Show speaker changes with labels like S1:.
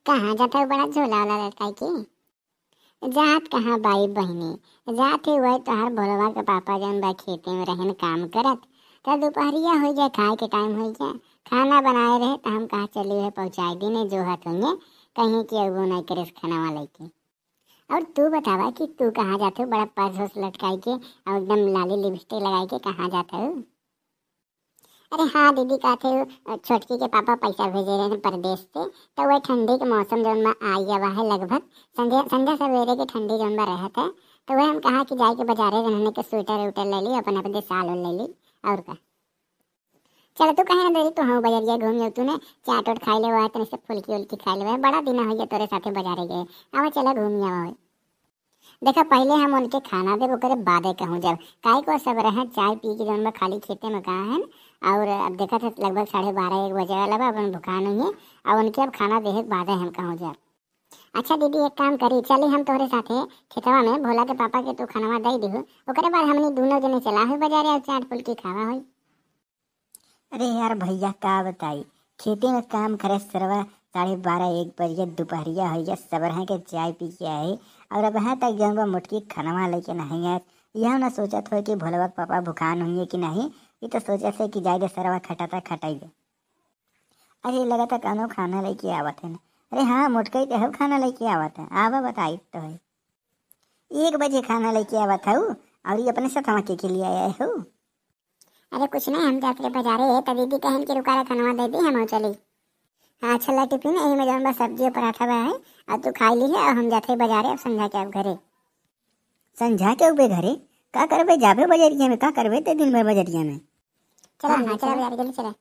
S1: कहाँ जाता है बड़ा झोला वाला लटकाई के? जात कहाँ बाई बहनी, जात है वही तोहार भोलवा के पापा जौन बा खेते में रहन काम करत। त दोपहरिया हो जाए, खाए के टाइम हो जाए, खाना बनाए रहे तो हम कहा चली हुए पहुँचाई देने जो हाथ होंगे कहीं कि अब वो नहीं करे खाना वाले की। और तू बतावा कि तू कहाँ जाते हो बड़ा पर्स वर्स लटकाई के और एकदम लाली लिपस्टिक लगाई के कहाँ जाते हो? अरे हाँ दीदी, कहते हो छोटकी के पापा पैसा भेजे रहे हैं परदेश से, तो वह ठंडी के मौसम जौन में आई हुआ है लगभग संध्या संध्या सवेरे के ठंडी जौन में रहत है, तो वह हम कहा कि जाके बाजारे रहने के स्वेटर वेटर ले ली, अपने अपने साल ले ली और का। चल तू कहे ना तू हाँ बजरिया घूम जाओ, तूने चाट ओट खाई ले हुआ है तो फुल्की उल्की खाई ले हुआ है, बड़ा दिन हो गया तोरे साथे बाजारे गए। आवा चला घूम आवा। देखा पहले हम उनके खाना दे करे बादे कहूँ जब काय को सब रहे चाय पी के जौन में खाली खेते में कहा है। और अब देखा था लगभग 12:30-1 बजे वाला बा, अपन भुखान हुई है और उनके अब खाना देहे बादे हम कहूँ जब। अच्छा दीदी एक काम करी, चली हम तोहरे साथे खेतवा में भोला के पापा के तू खाना दे दिहु, ओकरे बाद हमनी दोनों जने चला हुई बाजारे और चाट फुल्की खावा हुई।
S2: अरे यार भैया का बताई, खेती में काम करे सरवा 12:30-1 बजे दोपहरिया हो गया, सब रहे के चाय पी के आए और अब यहाँ तक जौन मुटकी खाना लेके नहीं आए। यह ना सोचत हो कि भोलवा के पापा भुखान हुई कि नहीं, ये तो सोचे से कि जाए दे सरवा खटाता खटाई दे। अरे लगा था कानो खाना लेके आवत है ना। अरे हाँ मुटकई तो खाना लेके आवत है, आवा बताई तो है 1 बजे खाना लेके आवत है और ये अपने साथ हम के लिए आया हो।
S1: अरे कुछ नहीं, हम जाते बाजारे है तो दीदी कहन के रुका खाना दे दी हम चली। हाँ चला टिफिन यही में जौन बा सब्जी और पराठा बा है और तू खाई ली है और हम जाते बाजारे अब संझा के अब घरे।
S2: संझा के उबे घरे का करबे, जाबे बजरिया में का करबे ते दिन भर बजरिया में?
S1: चला चला बाजार के लिए चला।